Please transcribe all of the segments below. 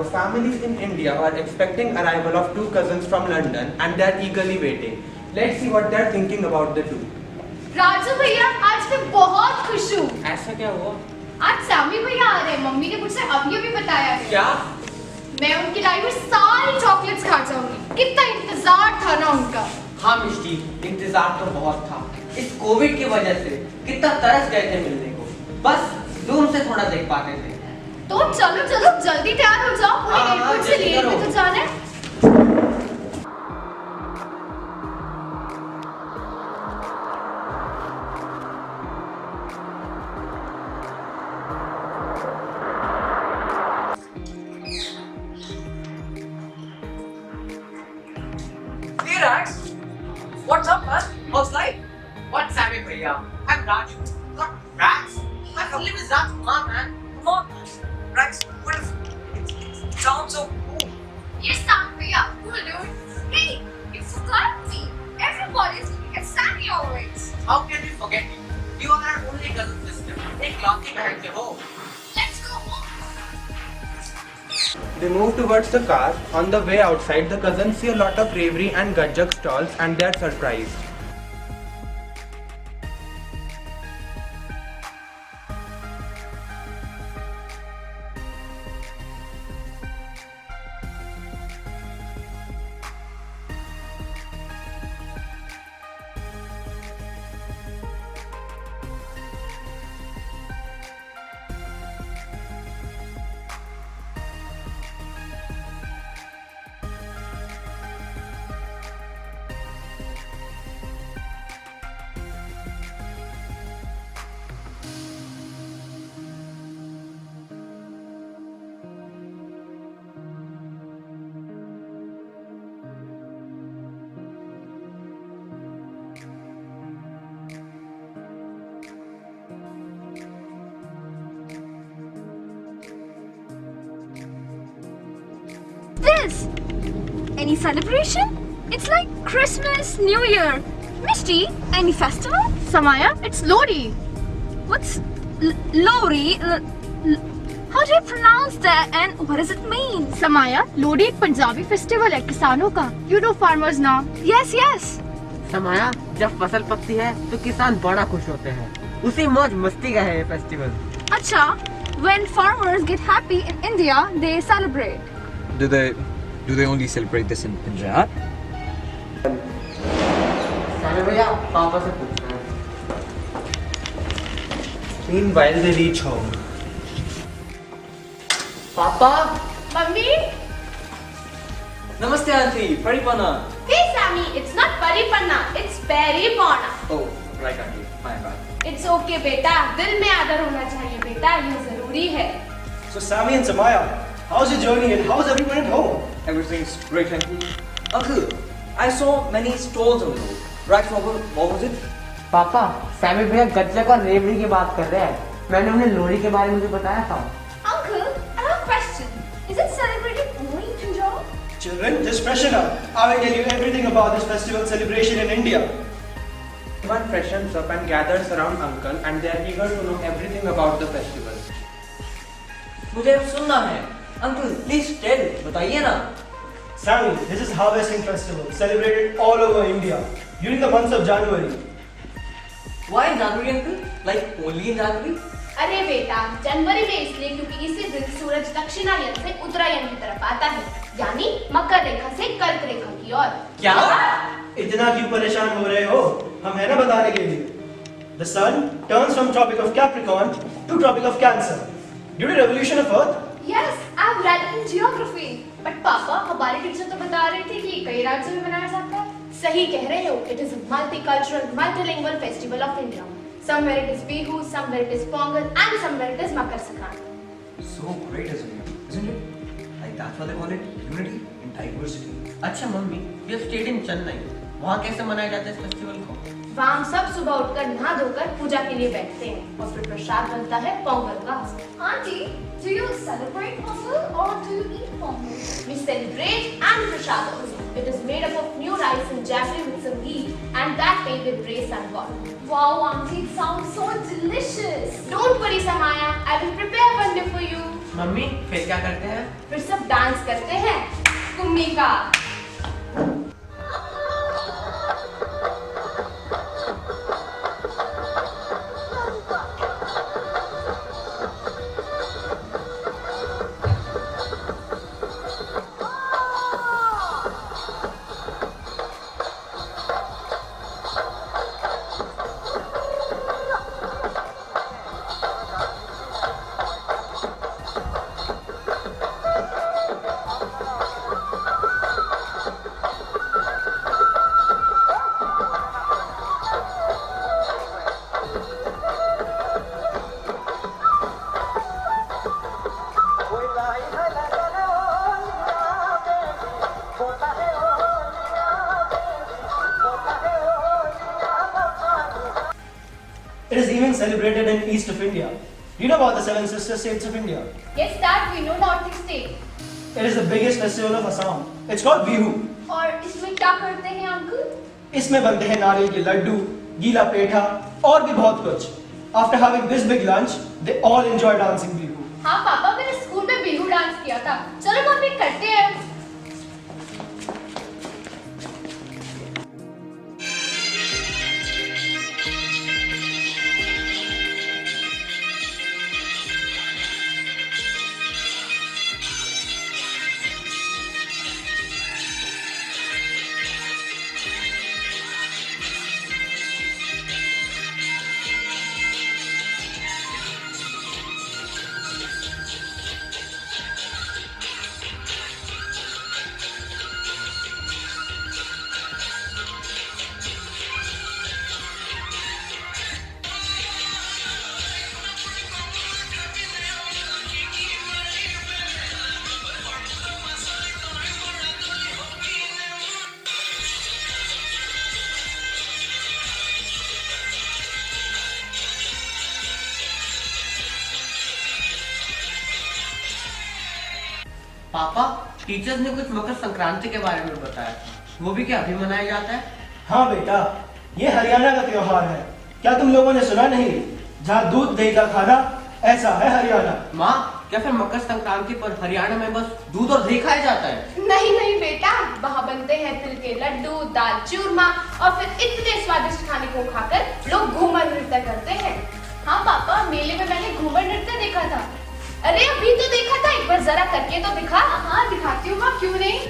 a family in India are expecting arrival of two cousins from London and they are eagerly waiting. Let's see what they are thinking about the two. Raju भैया, आज मैं बहुत खुश हूँ। ऐसा क्या हुआ? आज सैमी भैया आ रहे हैं। मम्मी ने मुझसे अभी बताया है। क्या? मैं उनकी लाई में सारी चॉकलेट्स खा जाऊंगी। कितना इंतजार था ना उनका। हाँ मिष्टी, इंतजार तो बहुत था। इस कोविड की वजह से कितना तरस गए थे मिलने को। बस दूर से थोड़ा देख पाते थे। तो चलो जल्दी तैयार हो जाओ। पूरे एयरपोर्ट से लेट में तो जाना है। What's up, man? How's life? What's Sammy Bhaiya? I'm Raju. Not Rax. My full name is Raj Kumar, man. Come on, man. Rax, what if it sounds so cool? Yes, Sammy भैया, cool dude. Hey, you forgot me. Everybody's looking at Sammy always. How can we forget you? You are our only cousin sister. एक लौती बहन के हो. Let's go home. They move towards the car. On the way outside, the cousins see a lot of bravery and gajjak stalls and they are surprised. This? Any celebration? It's like Christmas, New Year. Mishti, any festival? Samaya, it's Lodi. What's Lodi? How do you pronounce that and what does it mean? Samaya, Lodi एक Punjabi festival है किसानों का. You know farmers now? Yes, yes. समाया, जब फसल पकती है तो किसान बड़ा खुश होते हैं। उसी मौज मस्ती का है ये फेस्टिवल। अच्छा, when farmers get happy in India, they celebrate. Do they only celebrate this in Punjab? सामे भैया, पापा से पूछना है। Meanwhile, they reach home. पापा, Mummy? नमस्ते aunty, Paripanna. Hey Sammy, it's not Paripanna, it's Peripana. Oh, right aunty, my bad. It's okay बेटा, दिल में आदर होना चाहिए बेटा, ये जरूरी है। So Sammy and Samaya, how's your journey and how's everyone at home? Everything's great, uncle. Uncle, I saw many stalls on the road. Right, what was it? पापा, सैमी भैया गज्जक और रेवड़ी की बात कर रहे हैं। मैंने उन्हें लोहड़ी के बारे में मुझे बताया था। Uncle, I have a question. Is it celebrated only in Punjab? Children, just freshen up. I will tell you everything about this festival celebration in India. Everyone freshens up and gathers around uncle and they are eager to know everything about the festival. मुझे सुनना है। Uncle, please tell, बताइए ना। Sammy, this is Harvesting Festival, celebrated all over India during the months of January. Why in January, uncle? Like only in January? अरे बेटा, जनवरी में इसलिए क्योंकि इसी दिन सूरज दक्षिणायन से उत्तरायण की तरफ आता है, यानी मकर रेखा से कर्क रेखा की ओर। क्या? इतना क्यों परेशान हो रहे हो? हम है ना बताने के लिए। The sun turns from Tropic of Capricorn to Tropic of Cancer due to revolution of Earth. Yes, I've read in geography. But पापा, हमारे टीचर तो बता रहे थे कि कई राज्यों में मनाया जाता है। सही कह रहे हो। It is a multicultural, multilingual festival of India. Somewhere it is Bihu, somewhere it is Pongal, and somewhere it is Makar Sankranti. So great, isn't it? Like that's why they call it unity in diversity. अच्छा mummy, ये state in Chennai, वहाँ कैसे मनाया जाता है इस festival को? वहाँ हम सब सुबह उठकर नहा धोकर पूजा के लिए बैठते हैं और फिर प्रसाद बनता है पोंगल का। Aunty, do you celebrate Pongal or do you eat Pongal? We celebrate and prasad. It is made up of new rice and jaggery with some ghee and that made with rice and corn. Wow, auntie, it sounds so delicious. Don't worry, Samaya. I will prepare one day for you. Mummy फिर क्या करते हैं? फिर सब dance करते हैं कुम्मी का। It is even celebrated in east of India. Do you know about the Seven Sister States of India? Yes, that we know Northeast state. It is the biggest festival of Assam. It's called Bihu. और इसमें क्या करते हैं uncle? इसमें बनते हैं नारियल के लड्डू, गीला पेठा और भी बहुत कुछ. After having this big lunch, they all enjoy dancing Bihu. हाँ पापा, मैंने स्कूल में बिहू डांस किया था. चलो मम्मी करते हैं. पापा, टीचर्स ने कुछ मकर संक्रांति के बारे में बताया था, वो भी क्या अभी मनाया जाता है? हाँ बेटा, ये हरियाणा का त्योहार है. क्या तुम लोगों ने सुना नहीं? जहाँ दूध दही का खाना, ऐसा है हरियाणा. माँ, क्या फिर मकर संक्रांति पर हरियाणा में बस दूध और दही खाया जाता है? नहीं नहीं बेटा, वहाँ बनते हैं तिल के लड्डू, दाल चूरमा और फिर इतने स्वादिष्ट खाने को खाकर लोग घूमर नृत्य करते हैं. हाँ पापा, मेले में मैंने घूमर नृत्य देखा था. अरे अभी तो देखा था, एक बार जरा करके तो दिखा. हाँ दिखाती हूँ माँ, क्यों नहीं.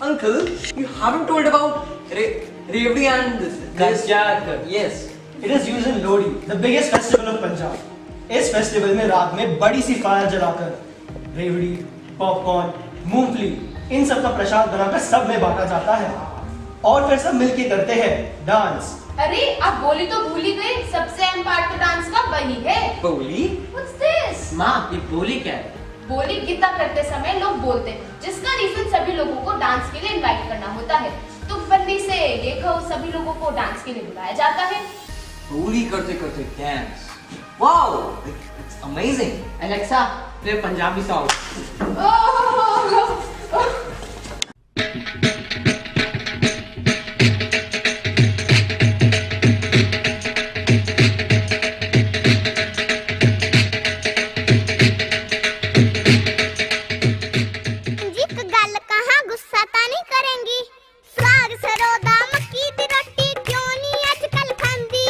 Uncle, you haven't told about Revdi and this. Yes. It is used in Lodi, the biggest festival of Punjab. इस फेस्टिवल में रात में बड़ी सी फायर जलाकर रेवड़ी, पॉपकॉर्न, मूंगफली इन सब का प्रसाद बनाकर सब में बांटा जाता है. और फिर सब मिलके करते हैं डांस. अरे आप बोली तो भूल ही गए, सबसे अहम पार्ट तो डांस का वही है. बोली? What's this? माँ, ये बोली क्या है? बोली गिद्दा करते समय लोग बोलते हैं, जिसका रीजन सभी लोगों को डांस के लिए इनवाइट करना होता है. तो बन्नी से ये कहो, सभी लोगों को डांस के लिए बुलाया जाता है. बोली करते करते dance. Wow, it's amazing. Alexa, play Punjabi song. साग सरोदा मक्की दी रोटी क्यों नहीं अजकल खांदी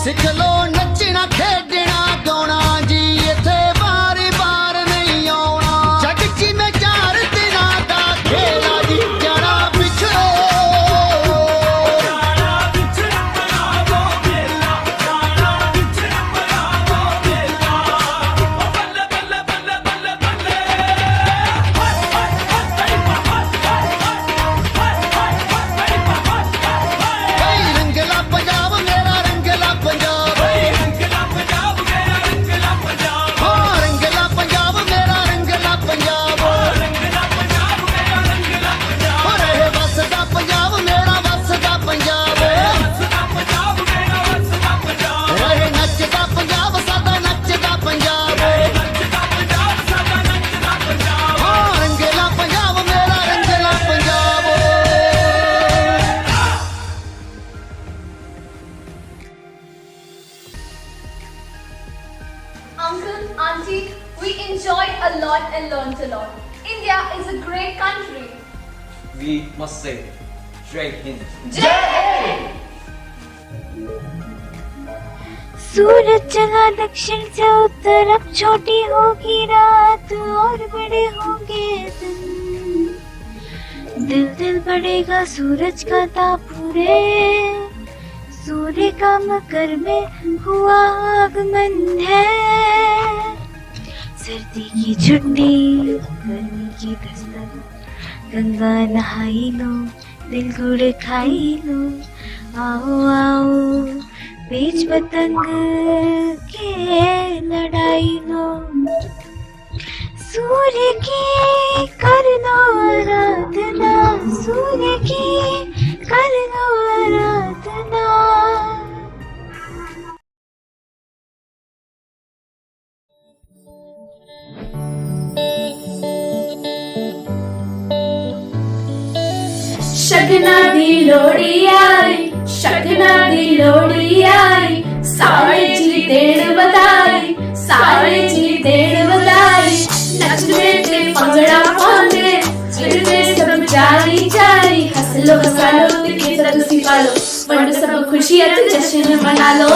ਸਿੱਖ ਲੋ ਨੱਚਣਾ ਖੇਡਣਾ ਗਾਉਣਾ ਜੀ ਇੱਥੇ ਵਾਰੀ ਵਾਰ ਨਹੀਂ ਆਉਣਾ ਜੱਗ ਚ ਮੈਂ 4 ਦਿਨਾਂ ਦਾ ਖੇਲਾ ਜੀ ਜਾਣਾ ਪਿਛੜੋ ਕਈ ਰੰਗਲਾ ਪੰਜਾਬ ਮੇਰਾ ਰੰਗਲਾ ਪੰਜਾਬ ਹਾਂ ਰੰਗਲਾ ਪੰਜਾਬ ਮੇਰਾ ਰੰਗਲਾ ਪੰਜਾਬ ਹੋ ਰਹੇ ਵਸਦਾ ਪੰਜਾਬ ਮੇਰਾ ਵਸਦਾ ਪੰਜਾਬ ਰਹੇ ਨੱਚਦਾ ਪੰਜਾਬ ਸਾਡਾ ਨੱਚਦਾ ਪੰਜਾਬ ਹਾਂ ਰੰਗਲਾ ਪੰਜਾਬ ਮੇਰਾ ਰੰਗਲਾ Punjab Uncle, Auntie, we enjoyed a lot and learned a lot. India is a great country. We must say, Jai Hind. सूरज चला दक्षिण से उत्तर अब छोटी होगी रात और बड़े होंगे दिन दिल दिल बढ़ेगा सूरज का तापुरे सूर्य का मकर में हुआ आगमन है सर्दी की छुट्टी गर्मी की दस्तक गंगा नहाई लो दिल गुड़ खाई लो आओ आओ बीच पतंग के लड़ाई लो सूर्य की कर लो आराधना सूर्य की कर लो आराधना शगना दी लोड़ी आई शगना दी लोड़ी आई सारे जी देड़ बधाई सारे जी देड़ बधाई नचने ते पंगड़ा पाਉਂਦੇ चिड़ने सब जारी जारी हंस लो हंसा लो ते केसर खुशी पालो वंड सब खुशियां ते जश्न मना लो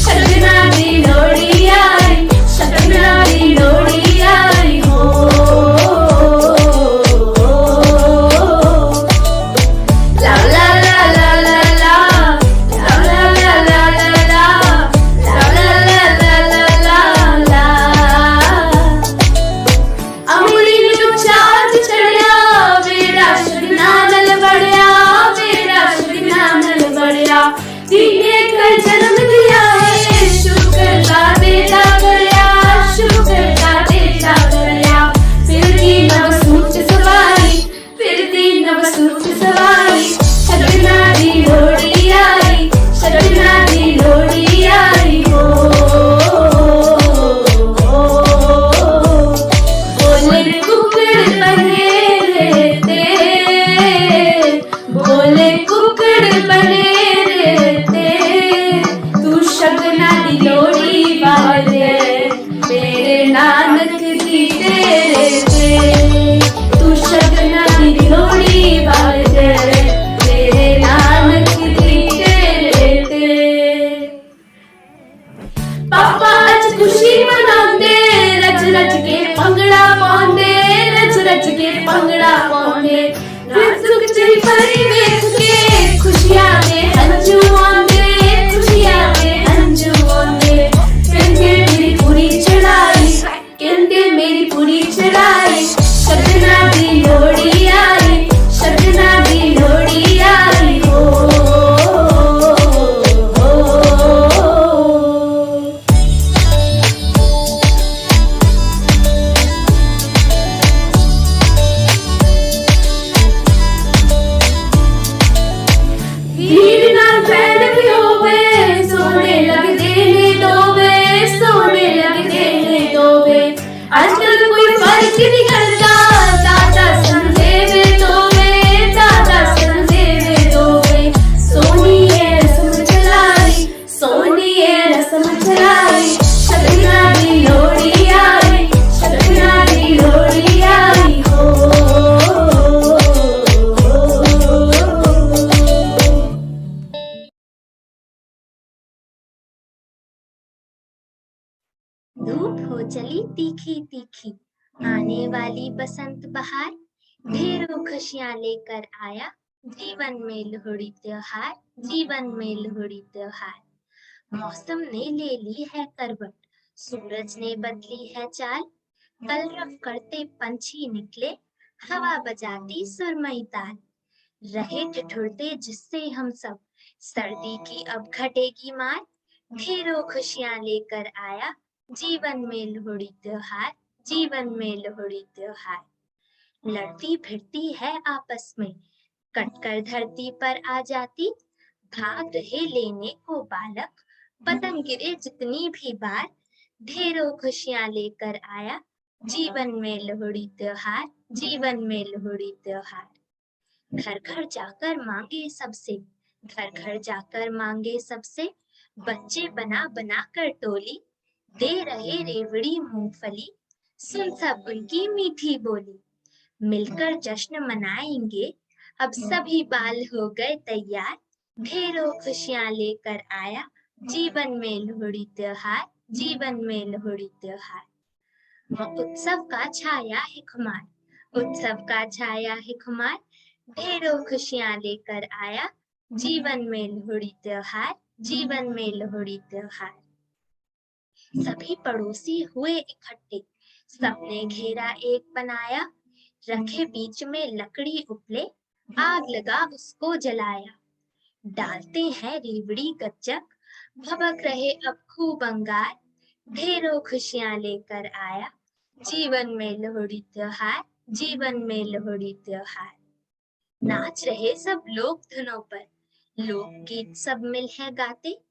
शगना दी लोड़ी आई शगना दी लोड़ी आई हो La la la la la la la la la la la la la la la la la अमली नु चार्ज चढ़िया मेरा शगना नल बड़िया मेरा शगना नल बड़िया दीने कर जन्म दिया है शुक्र का बेटा गया शुक्र का बेटा गया फिर की नव सूच सवारी फिर दी नव सूच सवारी शगना दी लोड़ी आई शगना दी लोड़ी आई हो बोले कुकड़ बने रहते बोले कुकड़ बने रहते तू शगना दी लोड़ी बाजे मेरे नानक दी तेरे ते तू शगना दी लोड़ी बाजे मेरे नानक दी तेरे ते पापा अज खुशी मनांदे रच रच के पंगड़ा पाਉਂਦੇ रच रच के पंगड़ा पाਉਂਦੇ फिर सुख चही भरी वेख के खुशियां दे हंझू आंदे खुशियां दे हंझू आंदे कहंदे मेरी पूरी चढ़ाई कहंदे मेरी पूरी चढ़ाई शगना दी लोड़ी आई शगना दी लोड़ी आई हो भीड़ नाल बैठ भी होवे सोने लगदे ने दोवे सोने लगदे ने दोवे आजकल कोई फर्क नहीं करता दादा समझे दोवे दादा समझे दोवे सोनी है रस्म चलाई सोनी है रस्म चलाई शगना दी लोड़ी आई शगना दी लोड़ी आई हो धूप हो चली तीखी तीखी, आने वाली बसंत बहार, ढेरों खुशियां लेकर आया जीवन में लोहड़ी त्योहार, जीवन में लोहड़ी त्योहार। मौसम ने ले ली है करवट, सूरज ने बदली है चाल, कलरव करते पंछी निकले, हवा बजाती सुरमई ताल। रहे ठिठुरते जिससे हम सब, सर्दी की अब घटेगी मार, ढेरों खुशियां लेकर आया जीवन में लोहड़ी त्योहार, जीवन में लोहड़ी त्योहार। लड़ती फिरती है आपस में, कटकर धरती पर आ जाती, भाग रहे लेने को बालक, पतंग गिरे जितनी भी बार, ढेरों खुशियां लेकर आया जीवन में लोहड़ी त्योहार, जीवन में लोहड़ी त्योहार। घर घर जाकर मांगे सबसे, घर घर जाकर मांगे सबसे, बच्चे बना बना कर टोली, दे रहे रेवड़ी मूंगफली, सुन सब उनकी मीठी बोली। मिलकर जश्न मनाएंगे, अब सभी बाल हो गए तैयार, ढेरों खुशियां लेकर आया जीवन में लोहड़ी त्योहार, जीवन में लोहड़ी त्योहार। उत्सव का छाया है खुमार, उत्सव का छाया है खुमार, ढेरों खुशियां लेकर आया जीवन में लोहड़ी त्योहार, जीवन में लोहड़ी त्योहार। सभी पड़ोसी हुए इकट्ठे, सबने घेरा एक बनाया, रखे बीच में लकड़ी उपले, आग लगा उसको जलाया। डालते हैं रेवड़ी गज्जक, भभक रहे अब खूब अंगार, ढेरों खुशियां लेकर आया जीवन में लोहड़ी त्योहार, जीवन में लोहड़ी त्योहार। नाच रहे सब लोग धुनों पर, लोकगीत सब मिल है गाते,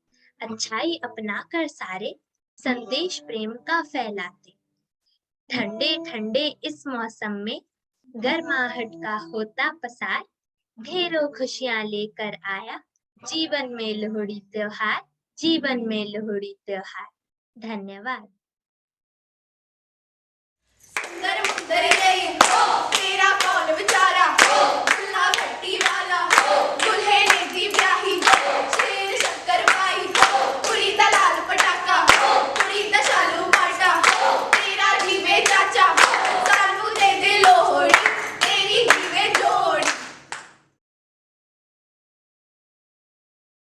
अच्छाई अपना कर सारे, संदेश प्रेम का फैलाते। ठंडे ठंडे इस मौसम में गर्माहट का होता पसार, ढेरों खुशियां लेकर आया जीवन में लोहड़ी त्योहार, जीवन में लोहड़ी त्योहार। धन्यवाद।